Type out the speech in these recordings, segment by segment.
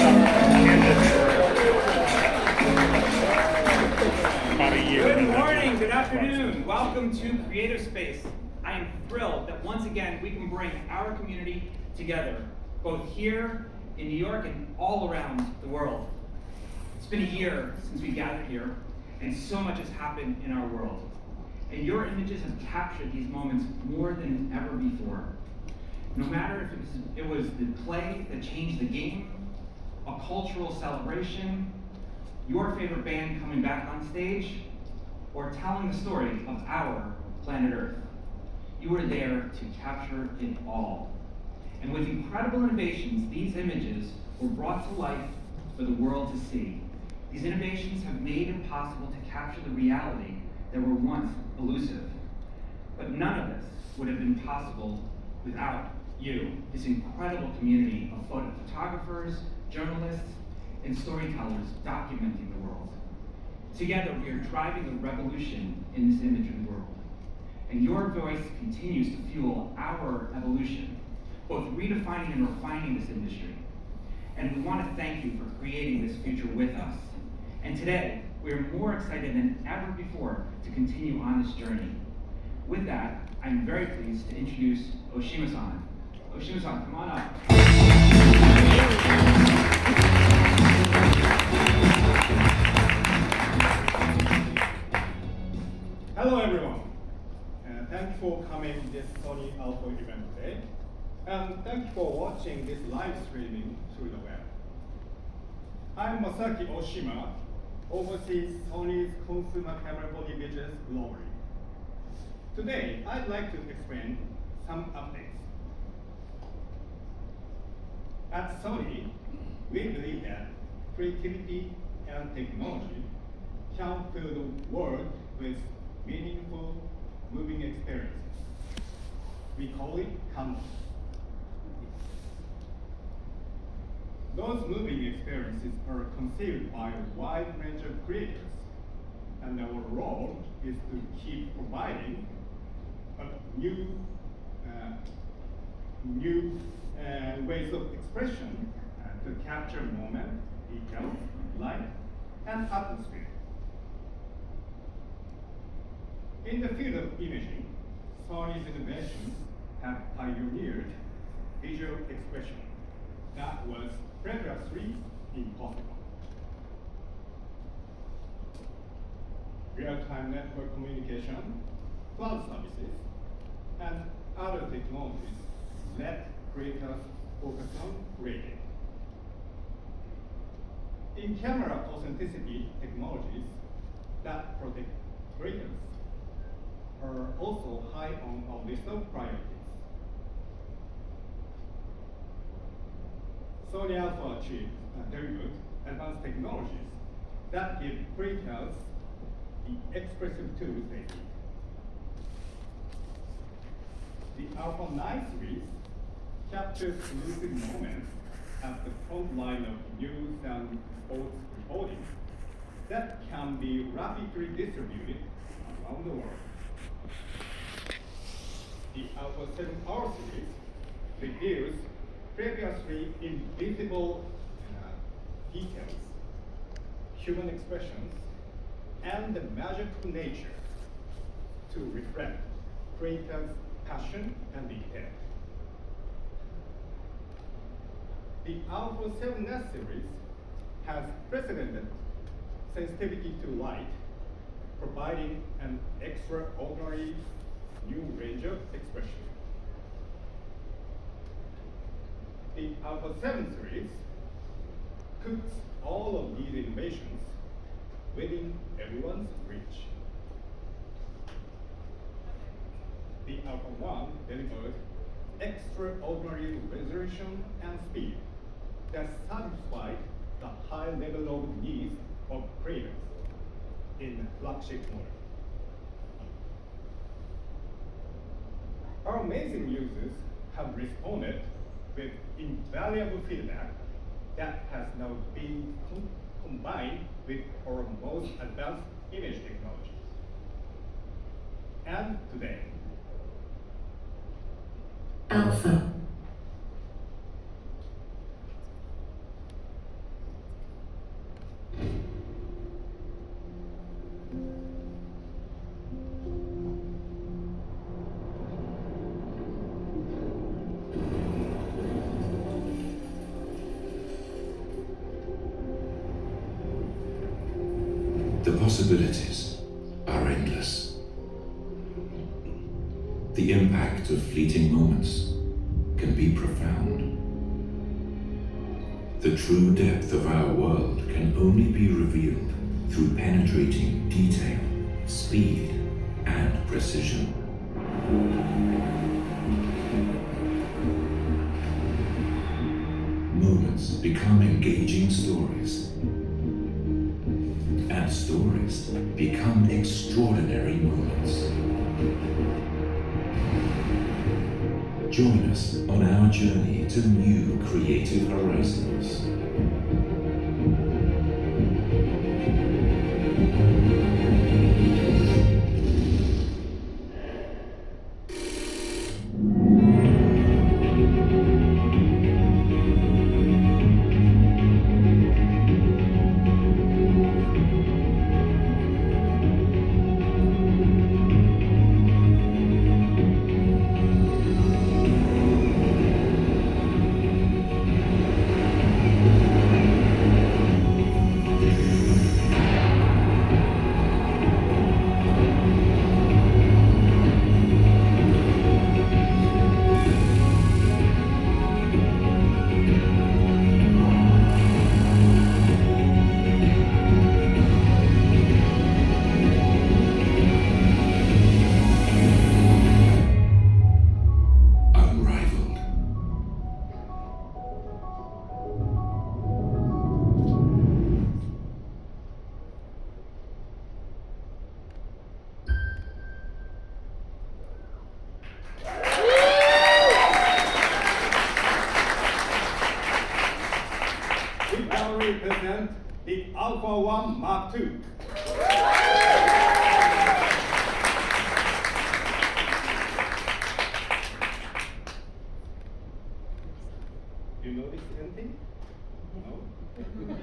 About a year. Good morning, good afternoon. Welcome to Creative Space. I am thrilled that once again we can bring our community together, both here in New York and all around the world. It's been a year since we gathered here, and so much has happened in our world. And your images have captured these moments more than ever before. No matter if it was the play that changed the game, a cultural celebration, your favorite band coming back on stage, or telling the story of our planet Earth. You were there to capture it all. And with incredible innovations, these images were brought to life for the world to see. These innovations have made it possible to capture the reality that were once elusive. But none of this would have been possible without you, this incredible community of photographers, journalists, and storytellers documenting the world. Together, we are driving a revolution in this imagery world. And your voice continues to fuel our evolution, both redefining and refining this industry. And we want to thank you for creating this future with us. And today, we are more excited than ever before to continue on this journey. With that, I'm very pleased to introduce Oshima-san. Oshima-san, come on up. Hello everyone. Thank you for coming to this Sony Auto event today. And thank you for watching this live streaming through the web. I'm Masaki Oshima, oversees Sony's consumer camera body business globally. Today, I'd like to explain some updates. At Sony, we believe that creativity and technology can fill the world with meaningful, moving experiences. We call it canvas. Those moving experiences are conceived by a wide range of creators, and our role is to keep providing new ways of expression to capture moment, details, light, and atmosphere. In the field of imaging, Sony's innovations have pioneered visual expression that was previously impossible. Real-time network communication, cloud services, and other technologies let creators focus on creating. In camera authenticity technologies that protect creators are also high on our list of priorities. Sony Alpha achieved delivered advanced technologies that give creators the expressive tools they need. The Alpha 9 series captures elusive moments at the front line of news and sports reporting that can be rapidly distributed around the world. The Alpha 7 Power series reveals previously invisible details, human expressions, and the magical nature to reflect creators' passion and intent. The Alpha 7S series has precedented sensitivity to light, providing an extraordinary new range of expression. The Alpha 7 series puts all of these innovations within everyone's reach. The Alpha 1 delivered extraordinary resolution and speed that satisfied the high level of needs of creators in the flagship model. Our amazing users have responded with invaluable feedback that has now been combined with our most advanced image technology. And today, Alpha. The possibilities are endless. The impact of fleeting moments can be profound. The true depth of our world can only be revealed through penetrating detail, speed, and precision. Moments become engaging stories, and stories become extraordinary moments. Join us on our journey to new creative horizons. Present the Alpha 1 Mark II. Do you notice anything? No? No?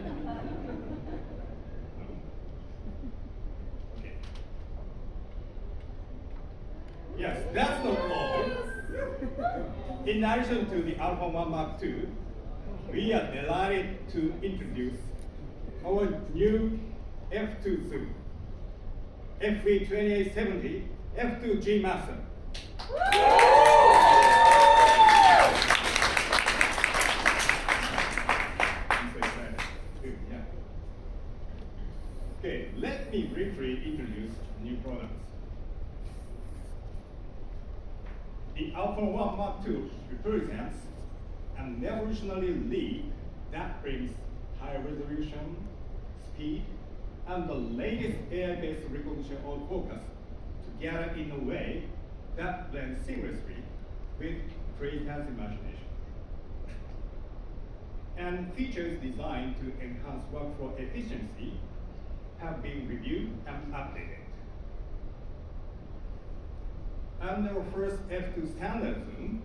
Okay. Yes, that's not all. In addition to the Alpha 1 Mark II, we are delighted to introduce our new F2 suit, FV2870 F2G Master. I'm so excited. Yeah. Okay, let me briefly introduce new products. The Alpha 1 Mark II represents an evolutionary leap that brings high resolution, speed, and the latest AI-based recognition autofocus together in a way that blends seamlessly with creator's imagination. And features designed to enhance workflow efficiency have been reviewed and updated. And our first F2 standard zoom,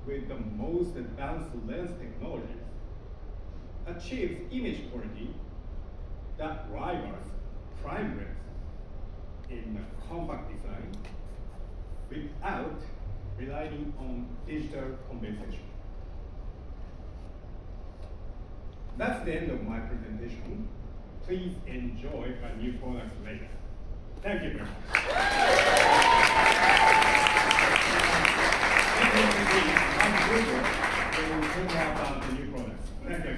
with the most advanced lens technologies, achieves image quality that rivals prime lens in a compact design without relying on digital compensation. That's the end of my presentation. Please enjoy our new products later. Thank you very much. We'll talk more about the new products. Thank you.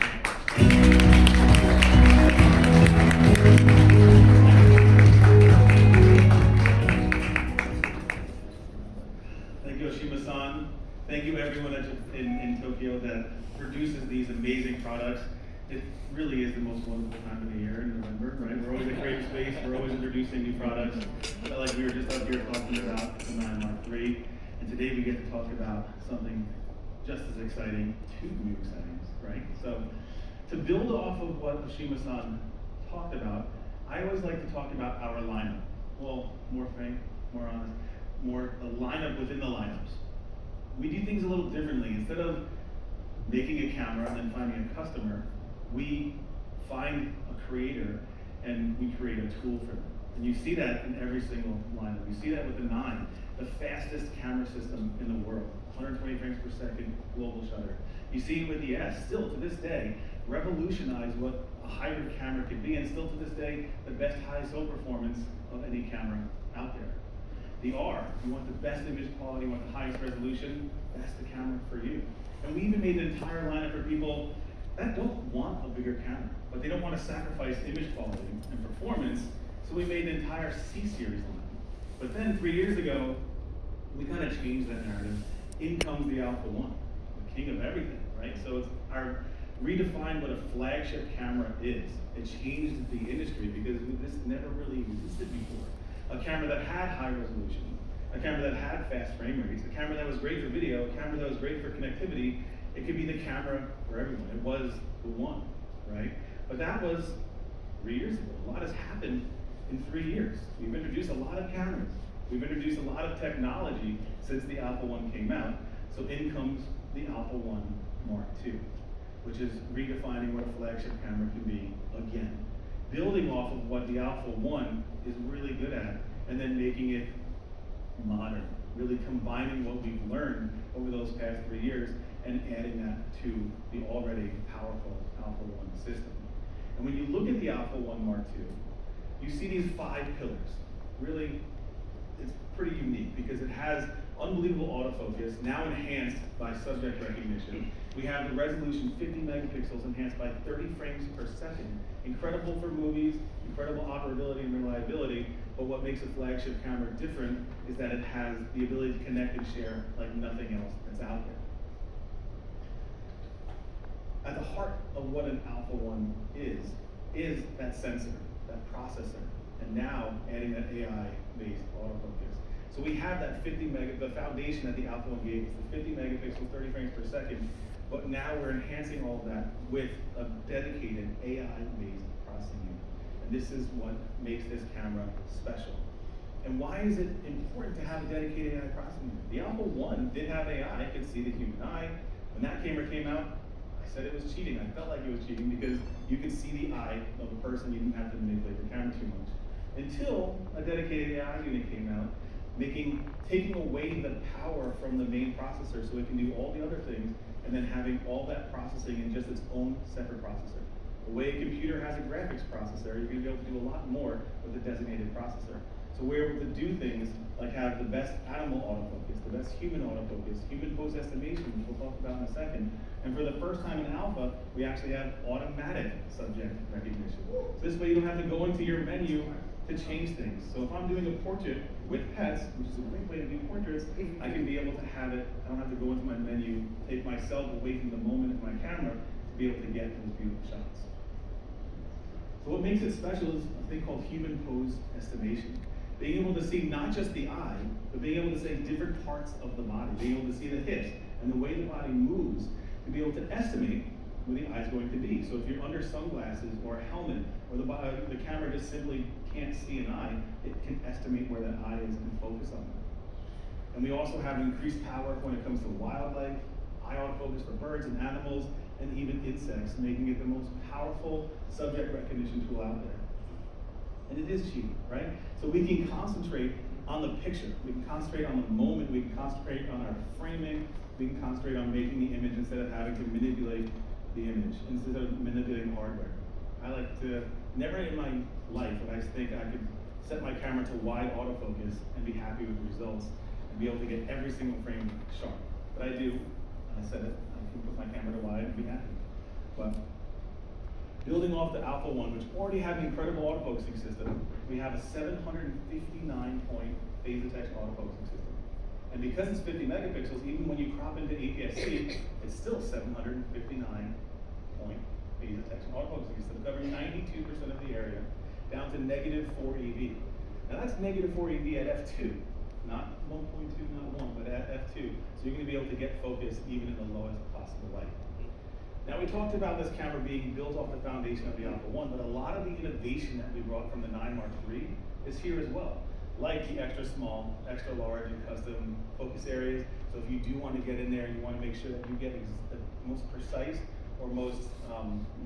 Thank you, Oshima-san. Thank you, everyone in Tokyo that produces these amazing products. It really is the most wonderful time of the year in November, right? We're always at Creative Space. We're always introducing new products. Felt like we were just up here talking about the 9 Mark III. And today we get to talk about something just as exciting, 2 new exciting, right? So to build off of what Oshima-san talked about, I always like to talk about our lineup. Well, more frank, more honest, more the lineup within the lineups. We do things a little differently. Instead of making a camera and then finding a customer, we find a creator and we create a tool for them. And you see that in every single lineup. You see that with the 9, the fastest camera system in the world, 120 frames per second, global shutter. You see it with the S, still to this day, revolutionized what a hybrid camera could be, and still to this day, the best ISO performance of any camera out there. The R, you want the best image quality, you want the highest resolution, that's the camera for you. And we even made an entire lineup for people that don't want a bigger camera, but they don't want to sacrifice image quality and performance, so we made an entire C-series line. But then 3 years ago, we kind of changed that narrative. In comes the Alpha 1, the king of everything, right? So it's our redefined what a flagship camera is. It changed the industry because this never really existed before. A camera that had high resolution, a camera that had fast frame rates, a camera that was great for video, a camera that was great for connectivity. It could be the camera for everyone. It was the one, right? But that was 3 years ago. A lot has happened in 3 years. We've introduced a lot of cameras. We've introduced a lot of technology since the Alpha 1 came out. So in comes the Alpha 1 Mark II, which is redefining what a flagship camera can be again. Building off of what the Alpha 1 is really good at, and then making it modern, really combining what we've learned over those past 3 years and adding that to the already powerful Alpha 1 system. And when you look at the Alpha 1 Mark II, you see these 5 pillars. Really, it's pretty unique because it has unbelievable autofocus, now enhanced by subject recognition. We have the resolution 50 megapixels enhanced by 30 frames per second. Incredible for movies, incredible operability and reliability, but what makes a flagship camera different is that it has the ability to connect and share like nothing else that's out there. At the heart of what an Alpha 1 is that sensor, that processor, and now adding that AI-based autofocus. So we have that the foundation that the Alpha 1 gave us, the 50 megapixels, 30 frames per second, but now we're enhancing all of that with a dedicated AI-based processing unit. And this is what makes this camera special. And why is it important to have a dedicated AI processing unit? The Alpha 1 did have AI, it could see the human eye. When that camera came out, I said it was cheating. I felt like it was cheating because you could see the eye of a person, you didn't have to manipulate the camera too much. Until a dedicated AI unit came out, taking away the power from the main processor so it can do all the other things, and then having all that processing in just its own separate processor. The way a computer has a graphics processor, you're gonna be able to do a lot more with a designated processor. So we're able to do things like have the best animal autofocus, the best human autofocus, human pose estimation, which we'll talk about in a second. And for the first time in Alpha, we actually have automatic subject recognition. So this way you don't have to go into your menu to change things. So if I'm doing a portrait with pets, which is a great way to do portraits, I can be able to have it, I don't have to go into my menu, take myself away from the moment of my camera to be able to get those beautiful shots. So what makes it special is a thing called human pose estimation. Being able to see not just the eye, but being able to see different parts of the body, being able to see the hips and the way the body moves, to be able to estimate where the eye is going to be. So if you're under sunglasses or a helmet, or the camera just simply can't see an eye, it can estimate where that eye is and focus on it. And we also have increased power when it comes to wildlife, eye autofocus for birds and animals, and even insects, making it the most powerful subject recognition tool out there. And it is cheap, right? So we can concentrate on the picture, we can concentrate on the moment, we can concentrate on our framing, we can concentrate on making the image instead of having to manipulate the image, instead of manipulating hardware. I like to, never in my life would I think I could set my camera to wide autofocus and be happy with the results and be able to get every single frame sharp. But I do, I said it, I can put my camera to wide and be happy. But building off the Alpha 1, which already had an incredible autofocusing system, we have a 759-point phase detection autofocusing system. And because it's 50 megapixels, even when you crop into APS-C, it's still 759-point phase detection autofocusing system, covering 92% of the area, down to -4 EV. Now that's -4 EV at f2, not 1.2, not 1, but at f2. So you're going to be able to get focus even in the lowest possible light. Now we talked about this camera being built off the foundation of the Alpha 1, but a lot of the innovation that we brought from the 9 Mark III is here as well. Like the extra small, extra large, and custom focus areas. So if you do want to get in there and you want to make sure that you get the most precise or most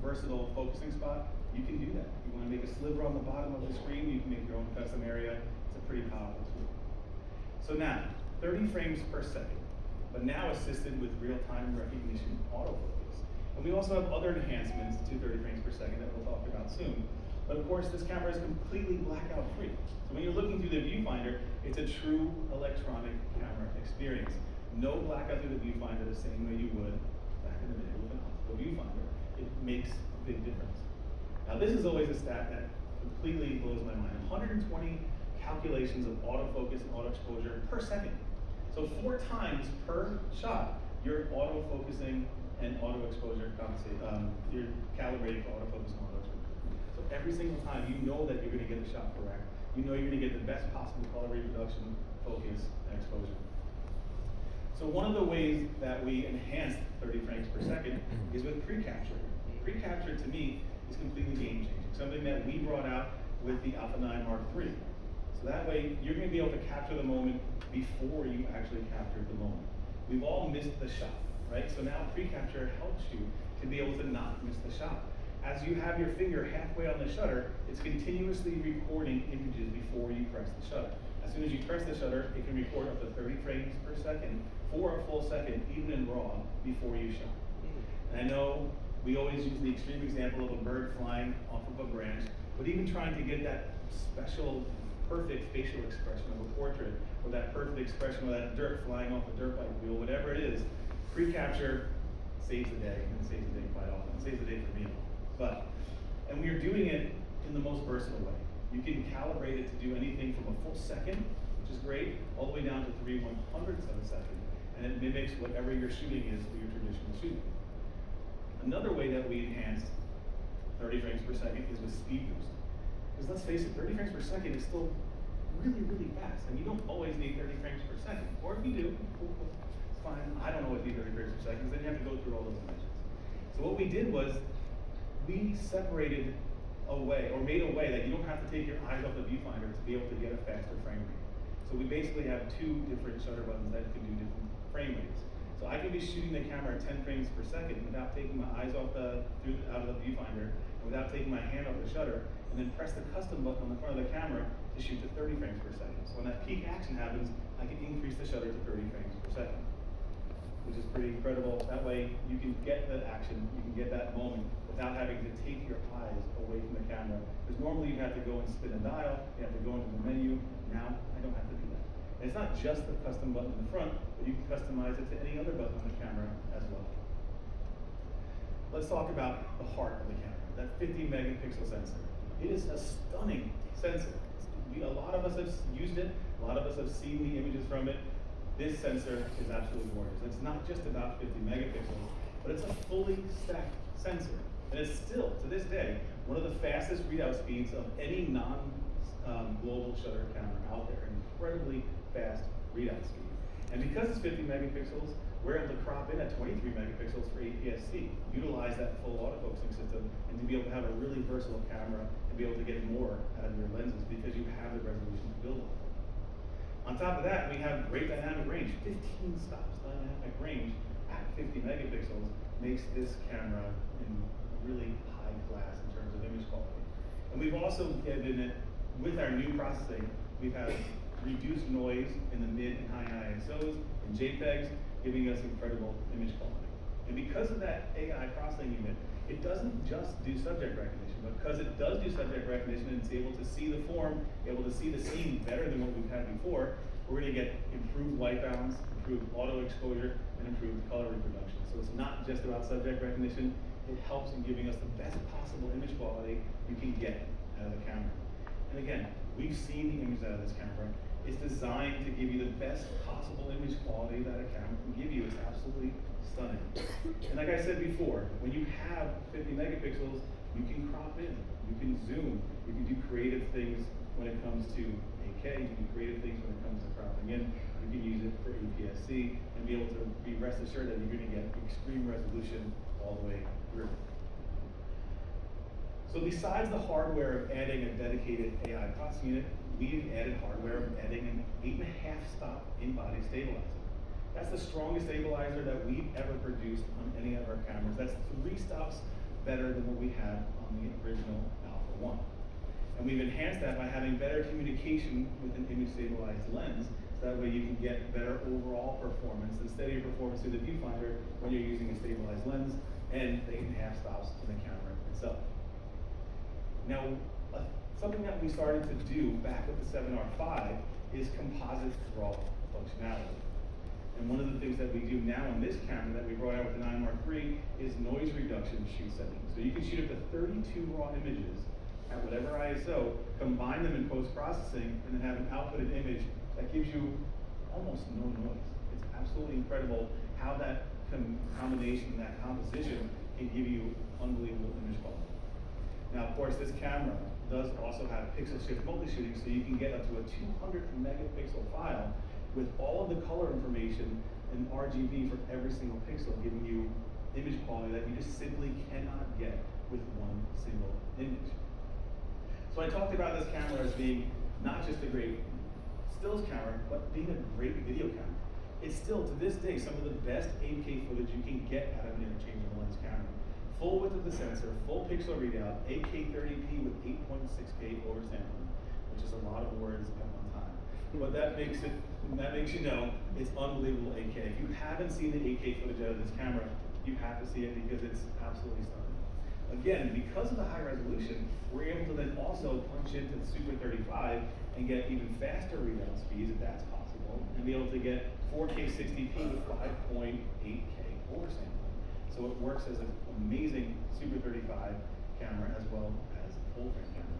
versatile focusing spot, you can do that. If you want to make a sliver on the bottom of the screen, you can make your own custom area. It's a pretty powerful tool. So now, 30 frames per second. but now assisted with real-time recognition autofocus. And we also have other enhancements to 30 frames per second that we'll talk about soon. But of course, this camera is completely blackout free. So when you're looking through the viewfinder, it's a true electronic camera experience. No blackout through the viewfinder the same way you would back in the day with an optical viewfinder. It makes a big difference. Now this is always a stat that completely blows my mind. 120 calculations of autofocus and auto exposure per second. So 4 times per shot, you're auto-focusing and auto exposure compensate. You're calibrating for autofocus and auto exposure. So every single time, you know that you're going to get the shot correct. You know you're going to get the best possible color reproduction, focus, and exposure. So one of the ways that we enhance 30 frames per second is with pre-capture. Pre-capture to me is completely game-changing. Something that we brought out with the Alpha 9 Mark III. So that way, you're going to be able to capture the moment before you actually captured the moment. We've all missed the shot, right? So now pre-capture helps you to be able to not miss the shot. As you have your finger halfway on the shutter, it's continuously recording images before you press the shutter. As soon as you press the shutter, it can record up to 30 frames per second for a full second, even in RAW, before you shot. And I know we always use the extreme example of a bird flying off of a branch, but even trying to get that special, perfect facial expression of a portrait, or that perfect expression of that dirt flying off a dirt bike wheel, whatever it is, pre-capture saves the day, and saves the day quite often. It saves the day for me. And we are doing it in the most versatile way. You can calibrate it to do anything from a full second, which is great, all the way down to 3/100ths of a second. And it mimics whatever your shooting is for your traditional shooting. Another way that we enhanced 30 frames per second is with speed boost. Because let's face it, 30 frames per second is still really, really fast. And you don't always need 30 frames per second. Or if you do, it's fine. I don't always need 30 frames per second, then you have to go through all those dimensions. So what we did was, we separated a way, or made a way that you don't have to take your eyes off the viewfinder to be able to get a faster frame rate. So we basically have 2 different shutter buttons that can do different frame rates. So I can be shooting the camera at 10 frames per second without taking my eyes off out of the viewfinder, and without taking my hand off the shutter, and then press the custom button on the front of the camera to shoot to 30 frames per second. So when that peak action happens, I can increase the shutter to 30 frames per second, which is pretty incredible. That way you can get that action, you can get that moment without having to take your eyes away from the camera. Because normally you have to go and spin a dial, you have to go into the menu. Now I don't have to do that. And it's not just the custom button in the front, but you can customize it to any other button on the camera as well. Let's talk about the heart of the camera, that 50 megapixel sensor. It is a stunning sensor. A lot of us have used it, a lot of us have seen the images from it. This sensor is absolutely gorgeous. It's not just about 50 megapixels, but it's a fully stacked sensor. And it's still, to this day, one of the fastest readout speeds of any non-global shutter camera out there. Incredibly fast readout speed. And because it's 50 megapixels, we're able to crop in at 23 megapixels for APS-C, utilize that full autofocusing system, and to be able to have a really versatile camera and be able to get more out of your lenses because you have the resolution to build on. On top of that, we have great dynamic range. 15 stops dynamic range at 50 megapixels makes this camera in really high class in terms of image quality. And we've also given it, with our new processing, we've had reduced noise in the mid and high ISOs and JPEGs, giving us incredible image quality. And because of that AI processing unit, it doesn't just do subject recognition, but because it does do subject recognition and it's able to see the form, able to see the scene better than what we've had before, we're going to get improved white balance, improved auto exposure, and improved color reproduction. So it's not just about subject recognition, it helps in giving us the best possible image quality you can get out of the camera. And again, we've seen the image out of this camera. It's designed to give you the best possible image quality that a camera can give you. It's absolutely stunning. And like I said before, when you have 50 megapixels, you can crop in, you can zoom, you can do creative things when it comes to 8K, you can do creative things when it comes to cropping in, you can use it for APS-C, and be able to be rest assured that you're going to get extreme resolution all the way through. So besides the hardware of adding a dedicated AI processing unit, we've added hardware of adding an 8.5 stop in-body stabilizer. That's the strongest stabilizer that we've ever produced on any of our cameras. That's 3 stops better than what we had on the original Alpha 1. And we've enhanced that by having better communication with an image stabilized lens So that way you can get better overall performance and steadier performance through the viewfinder when you're using a stabilized lens and the 8.5 stops in the camera itself. Now, something that we started to do back with the 7R5 is composite draw functionality. And one of the things that we do now on this camera that we brought out with the 9 Mark III is noise reduction shoot settings. So you can shoot up to 32 raw images at whatever ISO, combine them in post-processing, and then have an outputted image that gives you almost no noise. It's absolutely incredible how that combination, that composition can give you unbelievable image quality. Now, of course, this camera does also have pixel shift multi-shooting, so you can get up to a 200 megapixel file with all of the color information and RGB for every single pixel, giving you image quality that you just simply cannot get with one single image. So I talked about this camera as being not just a great stills camera, but being a great video camera. It's still, to this day, some of the best 8K footage you can get out of an interchangeable lens camera. Full width of the sensor, full pixel readout, 8K 30p with 8.6K oversampling, which is a lot of words at one time. But that makes you know it's unbelievable 8K. If you haven't seen the 8K footage out of this camera, you have to see it because it's absolutely stunning. Again, because of the high resolution, we're able to then also punch into the Super 35 and get even faster readout speeds if that's possible, and be able to get 4K 60p with 5.8K oversampling. So it works as an amazing Super 35 camera as well as a full frame camera.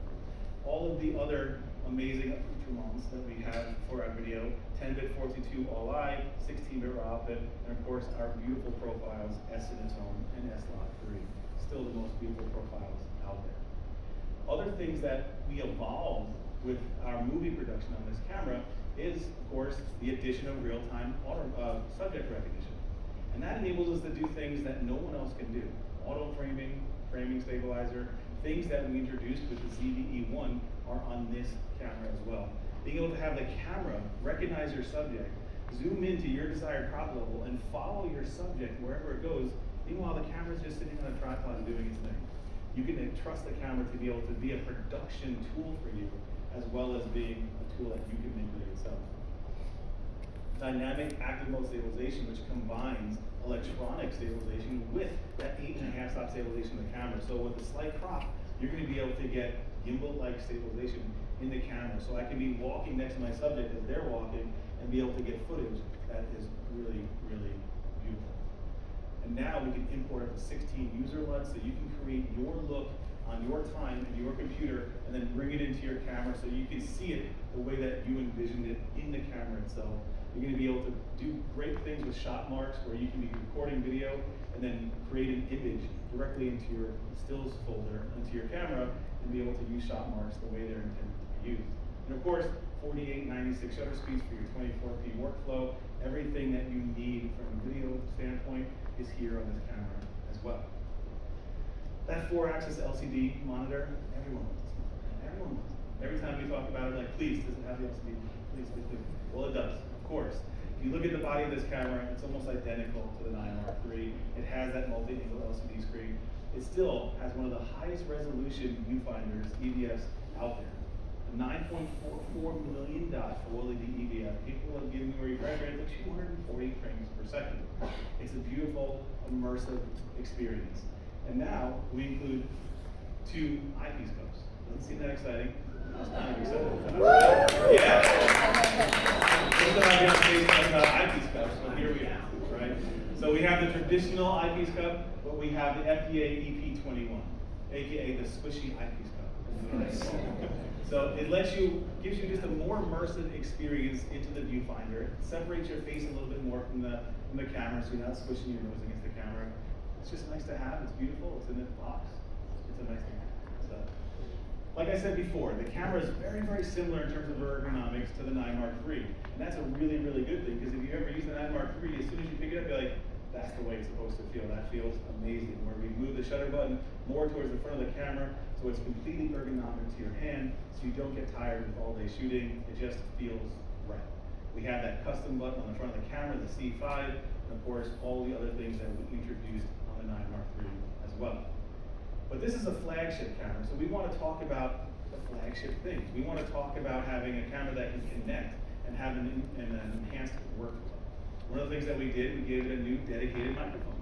All of the other amazing accoutrements that we have for our video, 10-bit 422 all-eye, 16-bit raw output, and of course our beautiful profiles, S-Cinetone and S-Log 3. Still the most beautiful profiles out there. Other things that we evolved with our movie production on this camera is, of course, the addition of real-time subject recognition. And that enables us to do things that no one else can do. Auto framing, framing stabilizer, things that we introduced with the ZVE1 are on this camera as well. Being able to have the camera recognize your subject, zoom into your desired crop level, and follow your subject wherever it goes. Meanwhile, the camera's just sitting on a tripod doing its thing. You can trust the camera to be able to be a production tool for you, as well as being a tool that you can manipulate yourself. Dynamic active mode stabilization, which combines electronic stabilization with that 8.5 stop stabilization of the camera. So with a slight crop, you're going to be able to get gimbal-like stabilization in the camera. So I can be walking next to my subject as they're walking and be able to get footage that is really, really beautiful. And now we can import up to 16 user LUTs, so you can create your look on your time and your computer, and then bring it into your camera so you can see it the way that you envisioned it in the camera itself. You're going to be able to do great things with shot marks, where you can be recording video and then create an image directly into your stills folder, into your camera, and be able to use shot marks the way they're intended to be used. And of course, 48, 96 shutter speeds for your 24p workflow. Everything that you need from a video standpoint is here on this camera as well. That 4-axis LCD monitor, everyone wants this monitor. Everyone wants it. Every time we talk about it, like, please, does it have the LCD? Please, please, please. Well, it does, of course. If you look at the body of this camera, it's almost identical to the 9 Mark III. It has that multi-angle LCD screen. It still has one of the highest resolution viewfinders, EVFs, out there. A 9.44 million dot OLED EVF, capable of giving you a refresh rate of 240 frames per second. It's a beautiful, immersive experience. And now we include 2 eyepiece cups. Doesn't seem that exciting. It's kind of exciting. Yeah. Sometimes we have to talking about eyepiece cups, but here we are, right? So we have the traditional eyepiece cup, but we have the FDA EP21, aka the squishy eyepiece cup. So it gives you just a more immersive experience into the viewfinder. It separates your face a little bit more from the camera, so you're not squishing your nose against the camera. It's just nice to have. It's beautiful. It's in the box. It's a nice thing. So, like I said before, the camera is very, very similar in terms of ergonomics to the 9 Mark III. And that's a really, really good thing, because if you ever use the 9 Mark III, as soon as you pick it up, you're like, that's the way it's supposed to feel. That feels amazing. Where we move the shutter button more towards the front of the camera, so it's completely ergonomic to your hand, so you don't get tired with all day shooting. It just feels right. We have that custom button on the front of the camera, the C5, and of course, all the other things that we introduced on the 9 Mark III as well. But this is a flagship camera, so we want to talk about the flagship things. We want to talk about having a camera that can connect and have an enhanced workflow. One of the things that we did, we gave it a new dedicated microphone.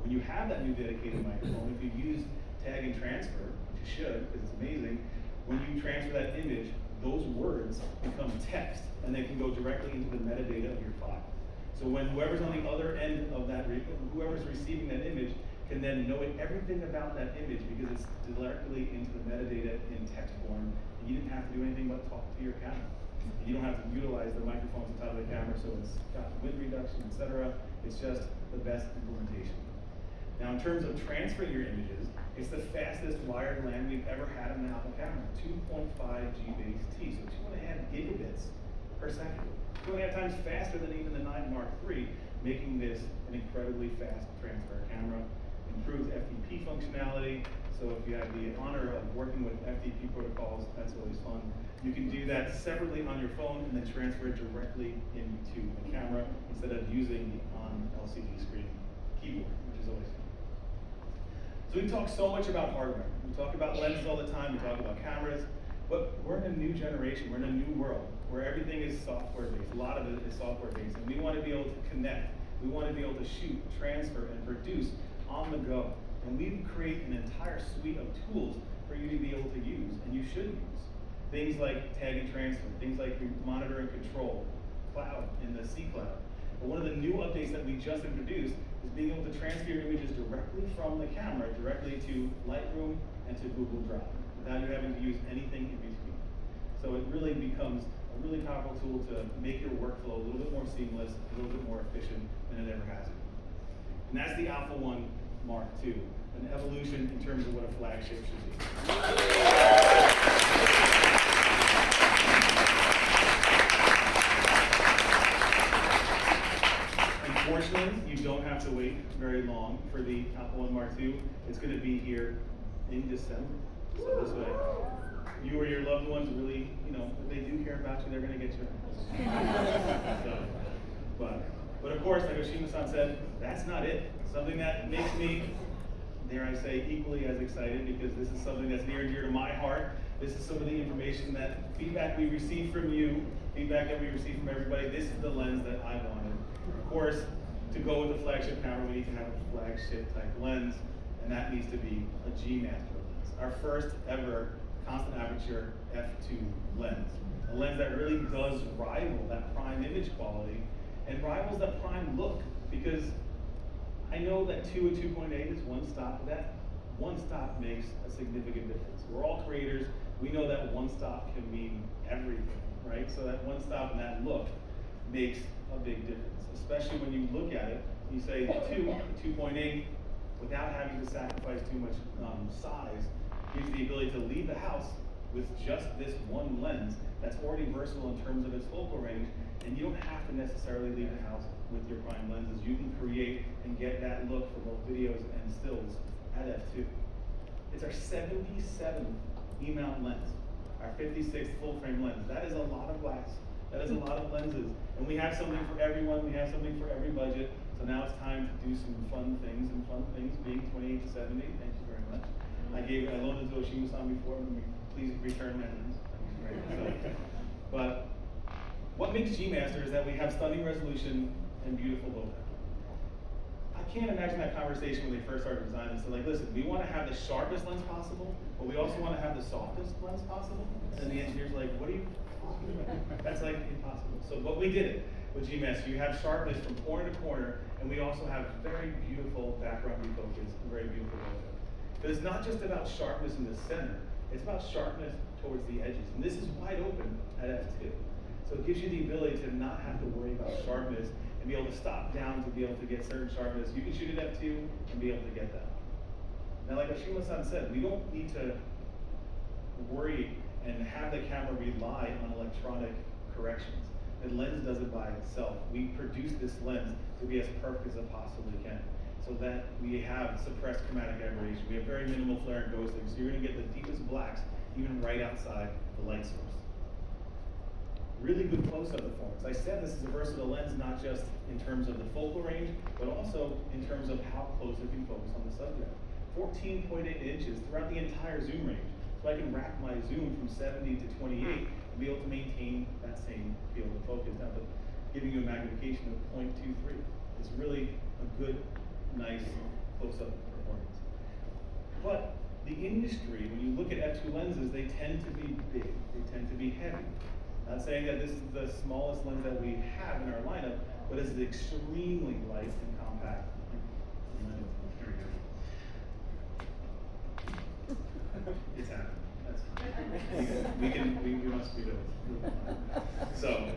When you have that new dedicated microphone, if you use tag and transfer, which you should, because it's amazing, when you transfer that image, those words become text, and they can go directly into the metadata of your file. So when whoever's on the other end of that, whoever's receiving that image can then know everything about that image because it's directly into the metadata in text form, and you didn't have to do anything but talk to your camera. And you don't have to utilize the microphones on top of the camera, so it's got wind reduction, etc. It's just the best implementation. Now, in terms of transferring your images, it's the fastest wired LAN we've ever had in an Apple camera, 2.5 Gbps, so 2.5 gigabits per second. 2.5 times faster than even the 9 Mark III, making this an incredibly fast transfer camera. Improves FTP functionality, so if you have the honor of working with FTP protocols, that's always fun. You can do that separately on your phone and then transfer it directly into the camera instead of using the on-LCD screen keyboard, which is always fun. So we talk so much about hardware. We talk about lenses all the time, we talk about cameras, but we're in a new generation, we're in a new world where everything is software-based. A lot of it is software-based, and we want to be able to connect. We want to be able to shoot, transfer, and produce on the go. And we've created an entire suite of tools for you to be able to use, and you should use. Things like tag and transfer, things like monitor and control, cloud in the C cloud. But one of the new updates that we just introduced is being able to transfer your images directly from the camera, directly to Lightroom and to Google Drive, without you having to use anything in between. So it really becomes a really powerful tool to make your workflow a little bit more seamless, a little bit more efficient than it ever has been. And that's the Alpha 1 Mark II, an evolution in terms of what a flagship should be. Unfortunately, you don't have to wait very long for the Alpha 1 Mark II. It's going to be here in December. So this way, you or your loved ones really, if they do care about you, they're going to get you. But of course, like Oshima-san said, that's not it. Something that makes me, dare I say, equally as excited, because this is something that's near and dear to my heart. This is some of the information feedback we received from you, feedback that we received from everybody. This is the lens that I wanted. Of course, to go with the flagship camera, we need to have a flagship type lens, and that needs to be a G Master lens. Our first ever constant aperture f2 lens. A lens that really does rival that prime image quality and rivals that prime look, because I know that 2 and 2.8 is one stop, but that one stop makes a significant difference. We're all creators, we know that one stop can mean everything, right? So that one stop and that look makes a big difference, especially when you look at it, you say 2.8, without having to sacrifice too much size, gives the ability to leave the house with just this one lens that's already versatile in terms of its focal range, and you don't have to necessarily leave the house with your prime lenses. You can create and get that look for both videos and stills at f2. It's our 77th E-mount lens, our 56th full-frame lens. That is a lot of glass. That is a lot of lenses. And we have something for everyone. We have something for every budget. So now it's time to do some fun things, and fun things being 28 to 70. Thank you very much. I loaned it to Oshima-san before. Please return my lens. So, but what makes G-Master is that we have stunning resolution and beautiful low power. I can't imagine that conversation when they first started designing. So like, listen, we want to have the sharpest lens possible, but we also want to have the softest lens possible. And the engineer's like, what are you talking about? That's like impossible. So, but we did it with G-Master. You have sharpness from corner to corner, and we also have very beautiful background refocus and very beautiful low power. But it's not just about sharpness in the center, it's about sharpness towards the edges. And this is wide open at f2. So it gives you the ability to not have to worry about sharpness and be able to stop down to be able to get certain sharpness. You can shoot at f2 and be able to get that. Now, like Oshima-san said, we don't need to worry and have the camera rely on electronic corrections. The lens does it by itself. We produce this lens to be as perfect as it possibly can, so that we have suppressed chromatic aberration. We have very minimal flare and ghosting, so you're going to get the deepest blacks even right outside the light source. Really good close-up performance. I said this is a versatile lens, not just in terms of the focal range, but also in terms of how close it can focus on the subject. 14.8 inches throughout the entire zoom range. So I can rack my zoom from 70 to 28 and be able to maintain that same field of focus. Now, but giving you a magnification of 0.23 is really a good, nice close-up performance. But the industry, when you look at f2 lenses, they tend to be big, they tend to be heavy. Not saying that this is the smallest lens that we have in our lineup, but it's extremely light and compact. Here we go. It's happening. That's fine. We must be those. So,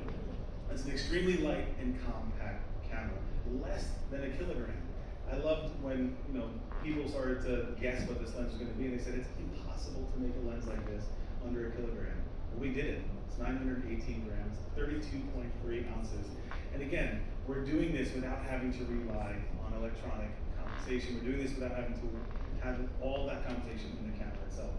it's an extremely light and compact camera, less than a kilogram. I loved when people started to guess what this lens was going to be, and they said it's impossible to make a lens like this under a kilogram. Well, we did it. It's 918 grams, 32.3 ounces. And again, we're doing this without having to rely on electronic compensation. We're doing this without having to have all that compensation in the camera itself.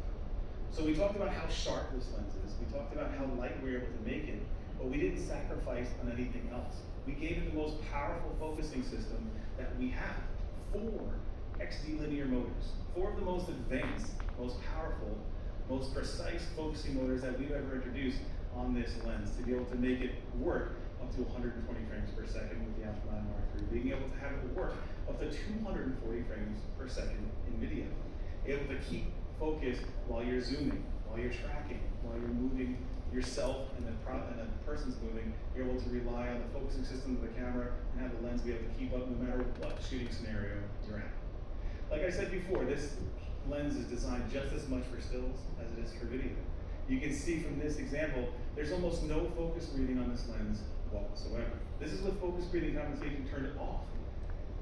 So we talked about how sharp this lens is. We talked about how light we were able to make it, but we didn't sacrifice on anything else. We gave it the most powerful focusing system that we have. 4 XD linear motors, 4 of the most advanced, most powerful, most precise focusing motors that we've ever introduced on this lens to be able to make it work up to 120 frames per second with the Alpha 9 Mark III, being able to have it work up to 240 frames per second in video, able to keep focus while you're zooming, while you're tracking, while you're moving yourself and the person's moving. You're able to rely on the focusing system of the camera and have the lens be able to keep up no matter what shooting scenario you're at. Like I said before, this lens is designed just as much for stills as it is for video. You can see from this example, there's almost no focus breathing on this lens whatsoever. This is with focus breathing compensation turned off.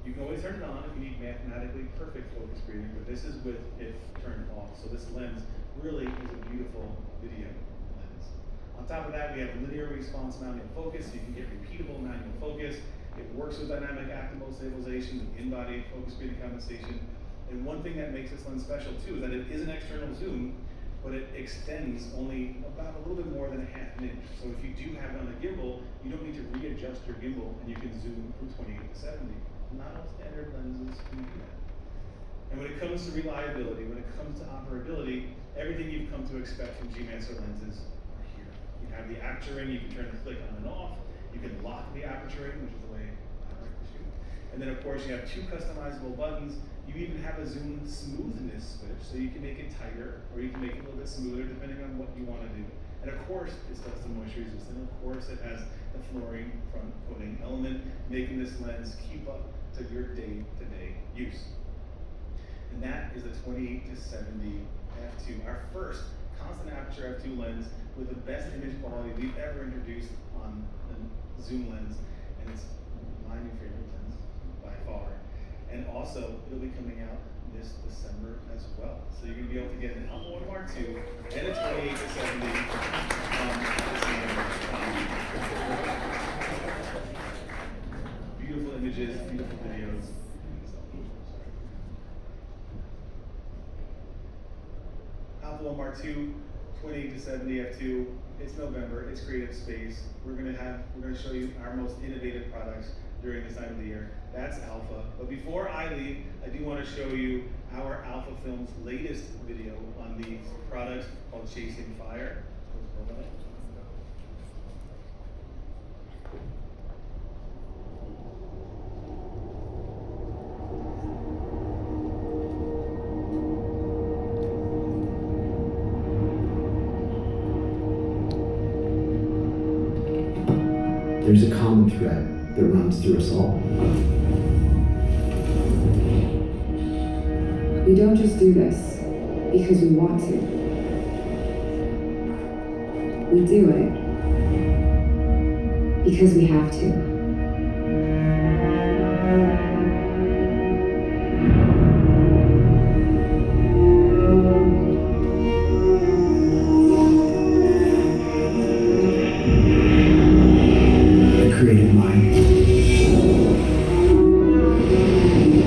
You can always turn it on if you need mathematically perfect focus breathing, but this is with it turned off. So this lens really is a beautiful video lens. On top of that, we have linear response manual focus. So you can get repeatable manual focus. It works with dynamic active mode stabilization, with in-body focus breathing compensation. And one thing that makes this lens special too is that it is an external zoom, but it extends only about a little bit more than a half an inch. So if you do have it on a gimbal, you don't need to readjust your gimbal and you can zoom from 28 to 70. Not all standard lenses can do that. And when it comes to reliability, when it comes to operability, everything you've come to expect from G-Master lenses are here. You have the aperture ring, you can turn the click on and off. You can lock the aperture ring, which is the way I like to shoot. And then of course you have 2 customizable buttons. You even have a zoom smoothness switch, so you can make it tighter or you can make it a little bit smoother depending on what you want to do. And of course, it's custom moisture resistant. Of course, it has the fluorine front coating element, making this lens keep up to your day-to-day use. And that is the 28 to 70 f2, our first constant aperture f2 lens with the best image quality we've ever introduced on the zoom lens, and it's my new favorite lens by far. And also, it'll be coming out this December as well. So you're gonna be able to get an Alpha 1 Mark II and a 28 to 70 beautiful images, beautiful videos. Alpha 1 Mark II, 28 to 70 f2. It's November. It's Creative Space. We're gonna show you our most innovative products during this time of the year. That's Alpha. But before I leave, I do want to show you our Alpha Films latest video on the product called Chasing Fire. There's a common thread that runs through us all. We don't just do this because we want to. We do it because we have to. Creative mind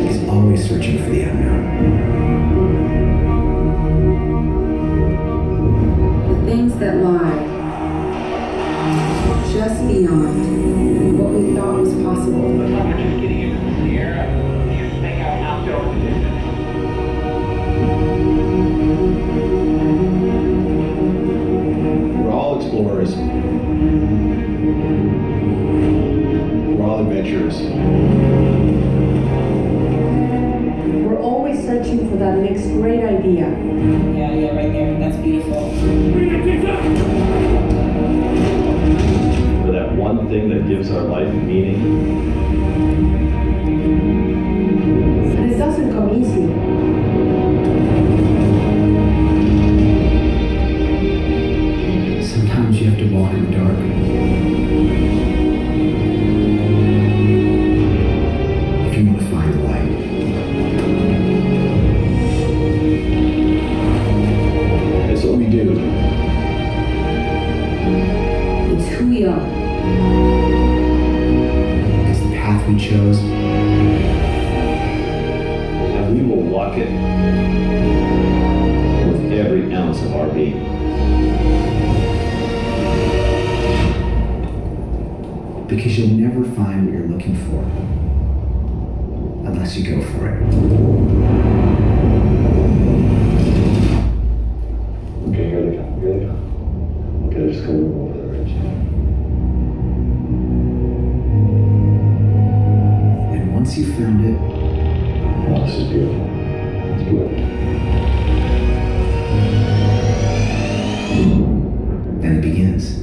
is always searching for the unknown. The things that lie just beyond what we thought was possible. Yeah. Yeah, right there. That's beautiful. For that one thing that gives our life meaning. And it doesn't come easy. Sometimes you have to walk in the dark. If you want to find the light. It's what we do. It's who we are. It's the path we chose. And we will walk it with every ounce of our being. Because you'll never find what you're looking for unless you go for it. Okay, here they come. Here they come. Okay, they're just coming over the ridge. And once you've found it, Oh, this is beautiful. It's beautiful. then it begins.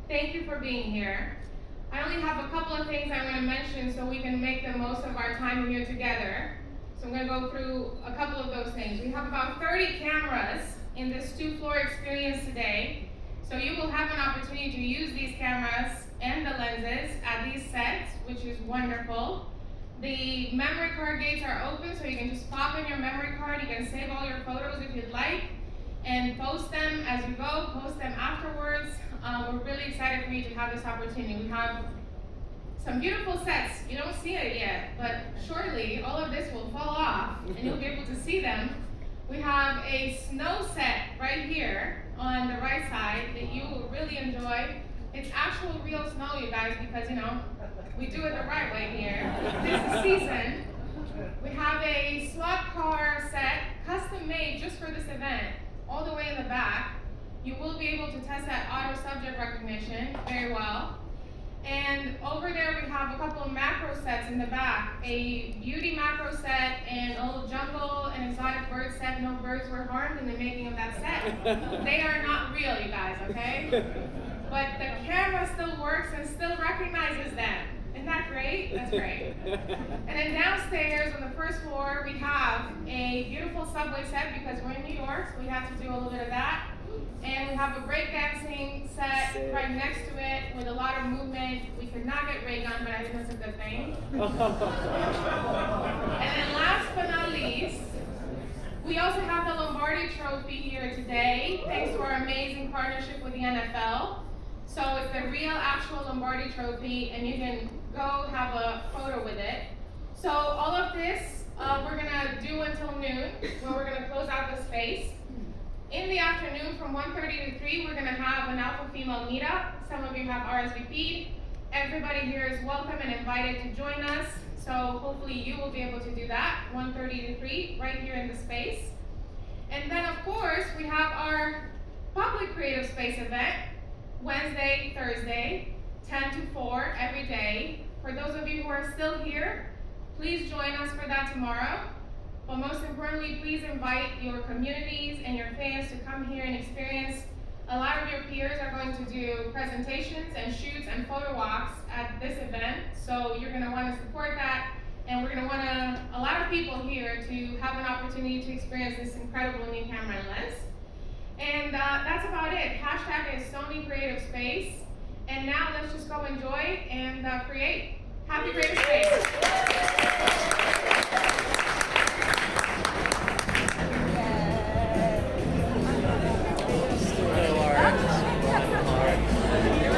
Thank you for being here. I only have a couple of things I'm going to mention so we can make the most of our time here together. So I'm going to go through a couple of those things. We have about 30 cameras in this 2-floor experience today. So you will have an opportunity to use these cameras and the lenses at these sets, which is wonderful. The memory card gates are open, so you can just pop in your memory card. You can save all your photos if you'd like, and post them as you go, post them afterwards. We're really excited for you to have this opportunity. We have some beautiful sets. You don't see it yet, but shortly all of this will fall off and you'll be able to see them. We have a snow set right here on the right side that you will really enjoy. It's actual real snow, you guys, because we do it the right way here. This season. We have a slot car set, custom made just for this event, all the way in the back. You will be able to test that auto subject recognition very well. And over there we have a couple of macro sets in the back. A beauty macro set and a little jungle and exotic bird set. No birds were harmed in the making of that set. They are not real, you guys, okay? But the camera still works and still recognizes them. Isn't that great? That's great. And then downstairs on the first floor, we have a beautiful subway set because we're in New York, so we have to do a little bit of that. And we have a breakdancing set right next to it with a lot of movement. We could not get ray gun, but I think that's a good thing. And then last but not least, we also have the Lombardi Trophy here today, thanks to our amazing partnership with the NFL. So it's the real, actual Lombardi Trophy, and you can go have a photo with it. So all of this we're gonna do until noon, when we're gonna close out the space. In the afternoon from 1:30 to 3, we're gonna have an alpha female meetup. Some of you have RSVP'd. Everybody here is welcome and invited to join us. So hopefully you will be able to do that, 1:30 to 3, right here in the space. And then of course, we have our public creative space event, Wednesday, Thursday, 10 to 4 every day. For those of you who are still here, please join us for that tomorrow. But most importantly, please invite your communities and your fans to come here and experience. A lot of your peers are going to do presentations and shoots and photo walks at this event. So you're gonna wanna support that. And we're gonna want a lot of people here to have an opportunity to experience this incredible new camera and lens. And that's about it. Hashtag is Sony Creative Space. And now let's just go enjoy and create. Happy Creative Space.